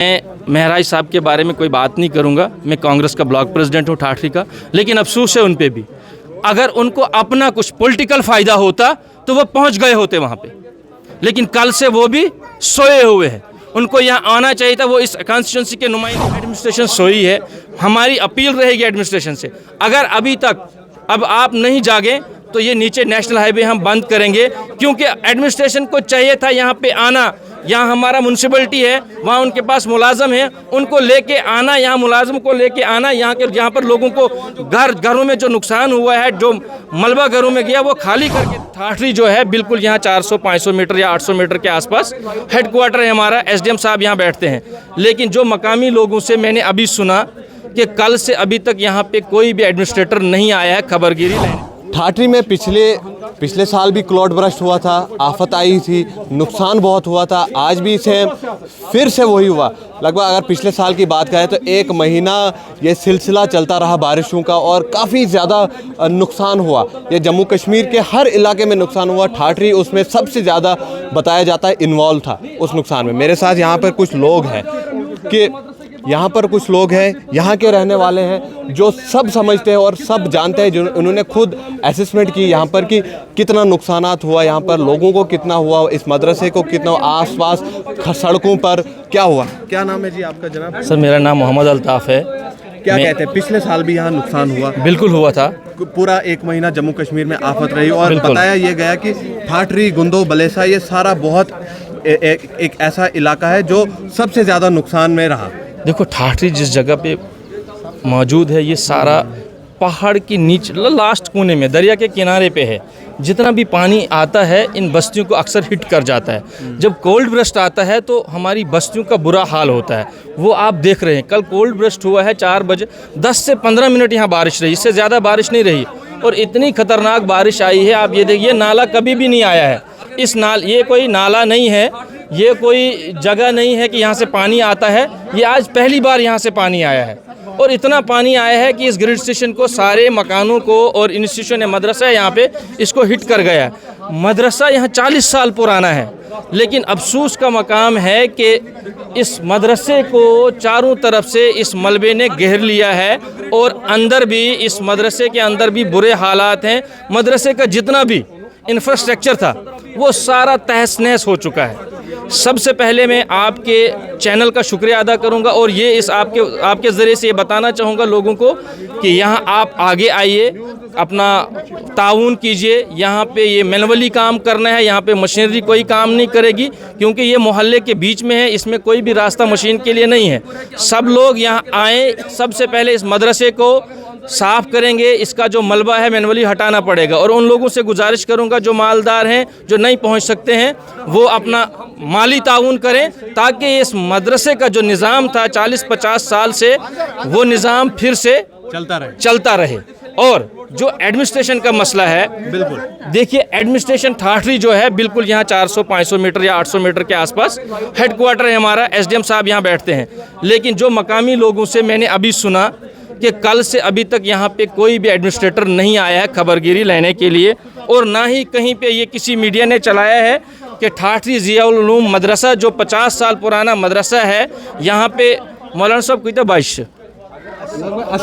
मैं महराज साहब के बारे में कोई बात नहीं करूंगा। मैं कांग्रेस का ब्लॉक प्रेसिडेंट हूं ठाठरी का, लेकिन अफसोस है उन पे भी। अगर उनको अपना कुछ पॉलिटिकल फ़ायदा होता तो वो पहुंच गए होते वहां पे, लेकिन कल से वो भी सोए हुए हैं। उनको यहाँ आना चाहिए था। वो इस कॉन्स्टिट्यूंसी के नुमाइंदे, एडमिनिस्ट्रेशन सोई है। हमारी अपील रहेगी एडमिनिस्ट्रेशन से, अगर अभी तक अब आप नहीं जागें तो ये नीचे नेशनल हाईवे हम बंद करेंगे, क्योंकि एडमिनिस्ट्रेशन को चाहिए था यहाँ पे आना। यहाँ हमारा म्यूनसिपलिटी है, वहाँ उनके पास मुलाजम है, उनको लेके आना, यहाँ मुलाजम को लेके आना। यहाँ पर लोगों को घरों में जो नुकसान हुआ है, जो मलबा घरों में गया, वो खाली करके। ठाठरी जो है बिल्कुल यहाँ 400-500 मीटर या 800 मीटर के आसपास हेडक्वार्टर है हमारा। एसडीएम साहब यहाँ बैठते हैं, लेकिन जो मकामी लोगों से मैंने अभी सुना कि कल से अभी तक यहाँ पे कोई भी एडमिनिस्ट्रेटर नहीं आया है खबरगिरी लेने। ठाठरी में पिछले साल भी क्लाउड बर्स्ट हुआ था, आफत आई थी, नुकसान बहुत हुआ था। आज भी फिर से वही हुआ। लगभग अगर पिछले साल की बात करें तो 1 महीना ये सिलसिला चलता रहा बारिशों का, और काफ़ी ज़्यादा नुकसान हुआ। ये जम्मू कश्मीर के हर इलाके में नुकसान हुआ। ठाठरी उसमें सबसे ज़्यादा बताया जाता है इन्वॉल्व था उस नुकसान में। मेरे साथ यहाँ पर कुछ लोग हैं यहाँ के रहने वाले हैं, जो सब समझते हैं और सब जानते हैं, जो उन्होंने खुद असेसमेंट की यहाँ पर कि कितना नुकसानात हुआ, यहाँ पर लोगों को कितना हुआ, इस मदरसे को कितना, आसपास सड़कों पर क्या हुआ। क्या नाम है जी आपका जनाब? सर, मेरा नाम मोहम्मद अल्ताफ़ है। क्या कहते हैं, पिछले साल भी यहाँ नुकसान हुआ? बिल्कुल हुआ था। पूरा 1 महीना जम्मू कश्मीर में आफत रही, और बताया ये गया कि ठाठरी, गुंदो, बलेसा, ये सारा बहुत एक ऐसा इलाका है जो सबसे ज़्यादा नुकसान में रहा। देखो, ठाठरी जिस जगह पे मौजूद है, ये सारा पहाड़ के नीचे लास्ट कोने में, दरिया के किनारे पे है। जितना भी पानी आता है इन बस्तियों को अक्सर हिट कर जाता है। जब कोल्ड ब्रस्ट आता है तो हमारी बस्तियों का बुरा हाल होता है। वो आप देख रहे हैं, कल कोल्ड ब्रस्ट हुआ है 4 बजे, 10 से 15 मिनट यहाँ बारिश रही, इससे ज़्यादा बारिश नहीं रही, और इतनी खतरनाक बारिश आई है। आप ये देखिए, नाला कभी भी नहीं आया है। ये कोई नाला नहीं है, ये कोई जगह नहीं है कि यहाँ से पानी आता है। ये आज पहली बार यहाँ से पानी आया है, और इतना पानी आया है कि इस ग्रिड स्टेशन को, सारे मकानों को, और इंस्टीट्यूशन है, मदरसा है यहाँ पे, इसको हिट कर गया है। मदरसा यहाँ 40 साल पुराना है, लेकिन अफसोस का मकाम है कि इस मदरसे को चारों तरफ से इस मलबे ने घेर लिया है, और अंदर भी, इस मदरसे के अंदर भी बुरे हालात हैं। मदरसे का जितना भी इंफ्रास्ट्रक्चर था वो सारा तहस नहस हो चुका है। सबसे पहले मैं आपके चैनल का शुक्रिया अदा करूंगा, और ये आपके ज़रिए से ये बताना चाहूँगा लोगों को कि यहाँ आप आगे आइए, अपना ताउन कीजिए। यहाँ पे ये मैनुअली काम करना है, यहाँ पे मशीनरी कोई काम नहीं करेगी, क्योंकि ये मोहल्ले के बीच में है, इसमें कोई भी रास्ता मशीन के लिए नहीं है। सब लोग यहाँ आए, सबसे पहले इस मदरसे को साफ़ करेंगे। इसका जो मलबा है मैनुअली हटाना पड़ेगा, और उन लोगों से गुजारिश करूंगा जो मालदार हैं, जो नहीं पहुंच सकते हैं, वो अपना माली ताउन करें, ताकि इस मदरसे का जो निज़ाम था 40-50 साल से, वो निज़ाम फिर से चलता रहे। और जो एडमिनिस्ट्रेशन का मसला है, बिल्कुल देखिए, एडमिनिस्ट्रेशन ठाठरी जो है बिल्कुल यहाँ 400-500 मीटर या 800 मीटर के आसपास हेडक्वार्टर है हमारा। एसडीएम साहब यहाँ बैठते हैं, लेकिन जो मकामी लोगों से मैंने अभी सुना कि कल से अभी तक यहाँ पे कोई भी एडमिनिस्ट्रेटर नहीं आया है खबरगिरी लेने के लिए, और ना ही कहीं पे ये किसी मीडिया ने चलाया है कि ठाठरी ज़ियाउल उलूम मदरसा, जो 50 साल पुराना मदरसा है, यहाँ पे मौलाना साहब कितना 22,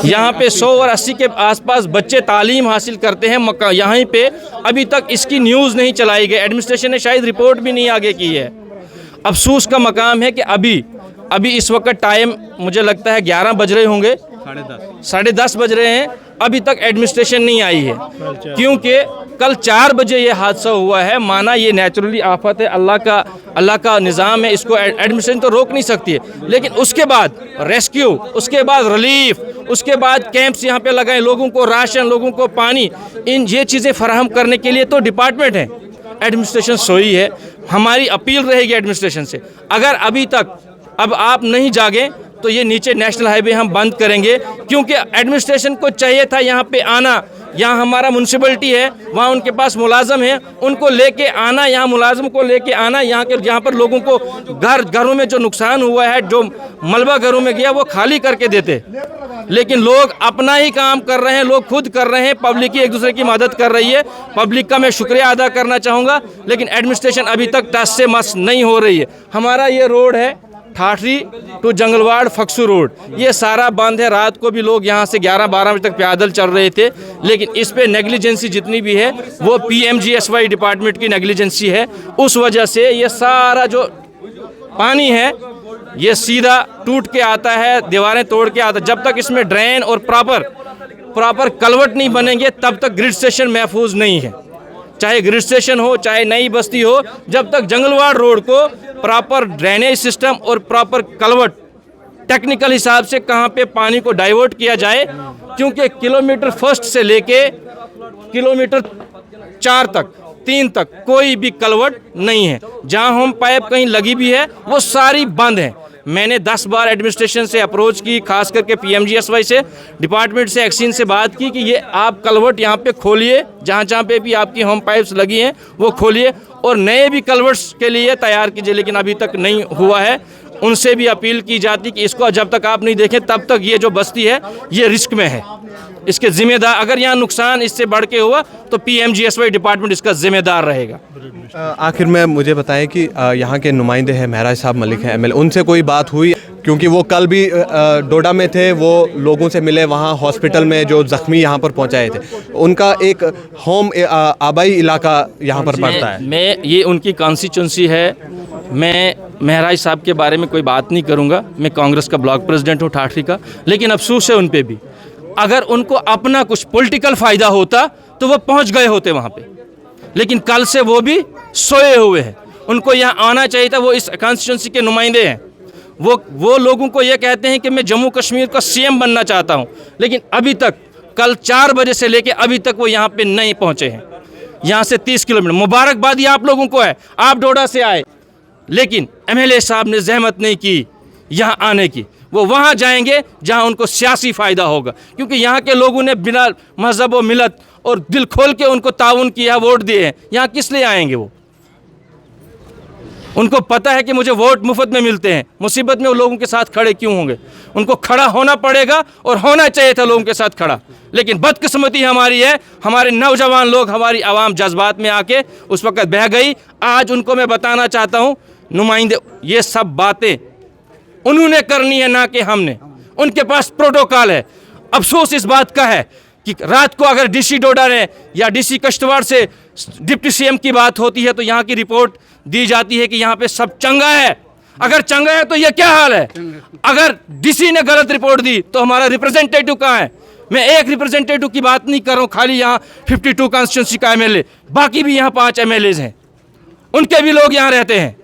यहाँ पे 100 और 80 के आसपास बच्चे तालीम हासिल करते हैं। यहाँ पे अभी तक इसकी न्यूज़ नहीं चलाई गई। एडमिनिस्ट्रेशन ने शायद रिपोर्ट भी नहीं आगे की है। अफसोस का मकाम है कि अभी इस वक्त टाइम मुझे लगता है 11 बज रहे होंगे, 10:30 बज रहे हैं, अभी तक एडमिनिस्ट्रेशन नहीं आई है, क्योंकि कल 4 बजे ये हादसा हुआ है। माना ये नेचुरली आफत है, अल्लाह का निज़ाम है, इसको एडमिनिस्ट्रेशन तो रोक नहीं सकती है, लेकिन उसके बाद रेस्क्यू, उसके बाद रिलीफ, उसके बाद कैंप्स यहाँ पे लगाएं, लोगों को राशन, लोगों को पानी, ये चीज़ें फराहम करने के लिए तो डिपार्टमेंट है। एडमिनिस्ट्रेशन सोई है। हमारी अपील रहेगी एडमिनिस्ट्रेशन से, अगर अभी तक अब आप नहीं जागें तो ये नीचे नेशनल हाईवे हम बंद करेंगे, क्योंकि एडमिनिस्ट्रेशन को चाहिए था यहाँ पे आना। यहाँ हमारा म्यूनसिपलिटी है, वहाँ उनके पास मुलाजम है, उनको लेके आना, यहाँ मुलाजम को लेके आना। यहाँ पर लोगों को घरों में जो नुकसान हुआ है, जो मलबा घरों में गया, वो खाली करके देते, लेकिन लोग अपना ही काम कर रहे हैं, लोग खुद कर रहे हैं, पब्लिक ही एक दूसरे की मदद कर रही है। पब्लिक का मैं शुक्रिया अदा करना चाहूँगा, लेकिन एडमिनिस्ट्रेशन अभी तक टस से मस नहीं हो रही है। हमारा ये रोड है ठाठरी टू जंगलवाड़ फक्सू रोड, ये सारा बंद है। रात को भी लोग यहाँ से 11-12 बजे तक पैदल चल रहे थे, लेकिन इस पे नेग्लिजेंसी जितनी भी है वो PMGSY डिपार्टमेंट की नेग्लिजेंसी है। उस वजह से ये सारा जो पानी है ये सीधा टूट के आता है, दीवारें तोड़ के आता है। जब तक इसमें ड्रेन और प्रॉपर कलवट नहीं बनेंगे तब तक ग्रिड स्टेशन महफूज नहीं है। चाहे ग्रिड स्टेशन हो, चाहे नई बस्ती हो, जब तक जंगलवाड़ रोड को प्रॉपर ड्रेनेज सिस्टम और प्रॉपर कलवट टेक्निकल हिसाब से कहाँ पे पानी को डाइवर्ट किया जाए, क्योंकि किलोमीटर 1 से लेके किलोमीटर 4 तक 3 तक कोई भी कलवट नहीं है। जहाँ होम पाइप कहीं लगी भी है वो सारी बंद है। मैंने 10 बार एडमिनिस्ट्रेशन से अप्रोच की, खास करके PMGSY से, डिपार्टमेंट से, एक्सीन से बात की कि ये आप कलवर्ट यहाँ पे खोलिए, जहाँ पे भी आपकी होम पाइप्स लगी हैं वो खोलिए और नए भी कलवर्ट्स के लिए तैयार कीजिए, लेकिन अभी तक नहीं हुआ है। उनसे भी अपील की जाती कि इसको जब तक आप नहीं देखें तब तक ये जो बस्ती है ये रिस्क में है। इसके जिम्मेदार, अगर यहाँ नुकसान इससे बढ़ के हुआ तो PMGSY डिपार्टमेंट इसका जिम्मेदार रहेगा। आखिर में मुझे बताएं कि यहाँ के नुमाइंदे हैं, महराज साहब मलिक हैं MLA, उनसे कोई बात हुई? क्योंकि वो कल भी डोडा में थे, वो लोगों से मिले वहाँ हॉस्पिटल में जो ज़ख्मी यहाँ पर पहुँचाए थे। उनका एक होम आबाई इलाका यहाँ पर पड़ता है। मैं ये उनकी कॉन्स्टिट्यूंसी है, मैं महराज साहब के बारे में कोई बात नहीं करूँगा। मैं कांग्रेस का ब्लॉक प्रेसिडेंट हूँ ठाठरी का, लेकिन अफसोस है उन पे भी, अगर उनको अपना कुछ पॉलिटिकल फ़ायदा होता तो वो पहुँच गए होते वहाँ पे, लेकिन कल से वो भी सोए हुए हैं। उनको यहाँ आना चाहिए था, वो इस कॉन्स्टिट्यूंसी के नुमाइंदे हैं। वो लोगों को ये कहते हैं कि मैं जम्मू कश्मीर का CM बनना चाहता हूँ, लेकिन अभी तक कल 4 बजे से लेके अभी तक वो यहाँ पे नहीं पहुँचे हैं। यहाँ से 30 किलोमीटर, मुबारकबादी आप लोगों को है, आप डोडा से आए, लेकिन MLA साहब ने जहमत नहीं की यहाँ आने की। वो वहाँ जाएंगे जहाँ उनको सियासी फ़ायदा होगा, क्योंकि यहाँ के लोगों ने बिना मज़हब व मिलत और दिल खोल के उनको ताउन किया, वोट दिए हैं। यहाँ किस लिए आएंगे वो? उनको पता है कि मुझे वोट मुफ्त में मिलते हैं, मुसीबत में वो लोगों के साथ खड़े क्यों होंगे? उनको खड़ा होना पड़ेगा और होना चाहिए था लोगों के साथ खड़ा, लेकिन बदकिस्मती हमारी है, हमारे नौजवान लोग, हमारी आवाम जज्बात में आके उस वक़्त बह गई। आज उनको मैं बताना चाहता हूँ, नुमाइंदे, ये सब बातें उन्होंने करनी है, ना कि हमने। उनके पास प्रोटोकॉल है। अफसोस इस बात का है कि रात को अगर DC डोडा ने या DC कश्तवाड़ से डिप्टी CM की बात होती है तो यहाँ की रिपोर्ट दी जाती है कि यहाँ पे सब चंगा है। अगर चंगा है तो ये क्या हाल है? अगर DC ने गलत रिपोर्ट दी तो हमारा रिप्रेजेंटेटिव कहाँ है? मैं एक रिप्रेजेंटेटिव की बात नहीं कर रहा हूँ, खाली यहाँ 52 कॉन्स्टिट्यूंसी का MLA, बाकी भी यहाँ 5 MLAs हैं, उनके भी लोग यहाँ रहते हैं,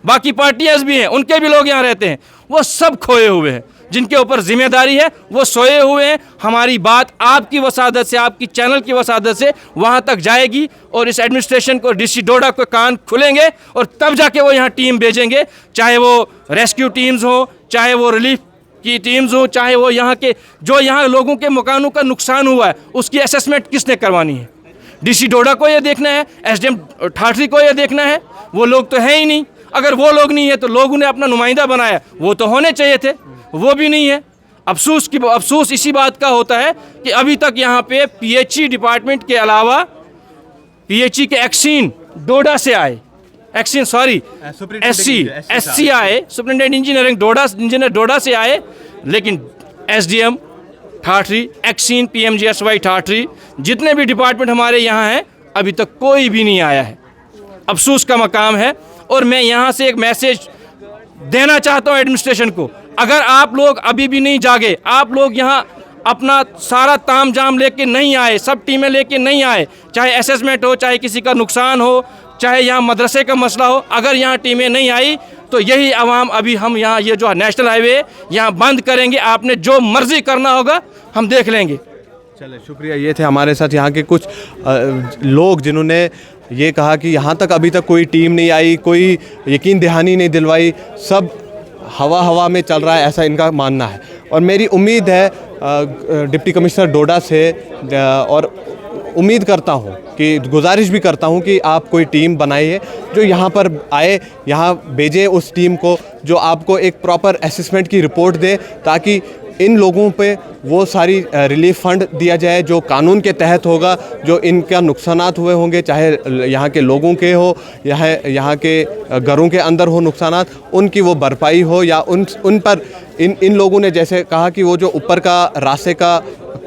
बाकी पार्टियाँ भी हैं, उनके भी लोग यहाँ रहते हैं। वो सब खोए हुए हैं, जिनके ऊपर जिम्मेदारी है वो सोए हुए हैं। हमारी बात आपकी वसादत से, आपकी चैनल की वसादत से वहाँ तक जाएगी और इस एडमिनिस्ट्रेशन को, DC डोडा को कान खुलेंगे और तब जाके वो यहाँ टीम भेजेंगे, चाहे वो रेस्क्यू टीम्स हो, चाहे वो रिलीफ की टीम्स हो, चाहे वो यहाँ के जो यहाँ लोगों के मकानों का नुकसान हुआ है उसकी असेसमेंट किसने करवानी है? DC डोडा को ये देखना है, SDM ठाठरी को ये देखना है। वो लोग तो हैं ही नहीं। अगर वो लोग नहीं है तो लोगों ने अपना नुमाइंदा बनाया, वो तो होने चाहिए थे, वो भी नहीं है। अफसोस इसी बात का होता है कि अभी तक यहाँ पे PHE डिपार्टमेंट के अलावा PHE के एक्सीन डोडा से आए, SC आए, सुपरिटेंडेंट इंजीनियरिंग डोडा से आए, लेकिन SDM ठाठरी, एक्सीन, PMGSY ठाठरी, जितने भी डिपार्टमेंट हमारे यहाँ हैं अभी तक कोई भी नहीं आया है। अफसोस का मकाम है। और मैं यहाँ से एक मैसेज देना चाहता हूँ एडमिनिस्ट्रेशन को, अगर आप लोग अभी भी नहीं जागे, आप लोग यहाँ अपना सारा ताम जाम लेके नहीं आए, सब टीमें लेके नहीं आए, चाहे असेसमेंट हो, चाहे किसी का नुकसान हो, चाहे यहाँ मदरसे का मसला हो, अगर यहाँ टीमें नहीं आई तो यही आवाम अभी हम यहाँ ये जो नेशनल हाईवे यहाँ बंद करेंगे। आपने जो मर्जी करना होगा हम देख लेंगे। चले, शुक्रिया। ये थे हमारे साथ यहाँ के कुछ लोग जिन्होंने ये कहा कि यहाँ तक अभी तक कोई टीम नहीं आई, कोई यकीन दहानी नहीं दिलवाई, सब हवा में चल रहा है, ऐसा इनका मानना है। और मेरी उम्मीद है डिप्टी कमिश्नर डोडा से, और उम्मीद करता हूँ कि गुजारिश भी करता हूँ कि आप कोई टीम बनाइए जो यहाँ पर आए, यहाँ भेजें उस टीम को जो आपको एक प्रॉपर असेसमेंट की रिपोर्ट दे, ताकि इन लोगों पे वो सारी रिलीफ फंड दिया जाए जो कानून के तहत होगा, जो इनका नुकसानात हुए होंगे, चाहे यहाँ के लोगों के हो, यहाँ के घरों के अंदर हो नुकसानात, उनकी वो भरपाई हो, या उन पर इन लोगों ने जैसे कहा कि वो जो ऊपर का रास्ते का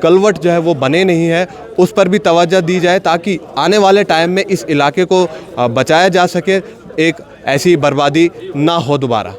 कलवट जो है वो बने नहीं है, उस पर भी तवज्जो दी जाए ताकि आने वाले टाइम में इस इलाके को बचाया जा सके, एक ऐसी बर्बादी ना हो दोबारा।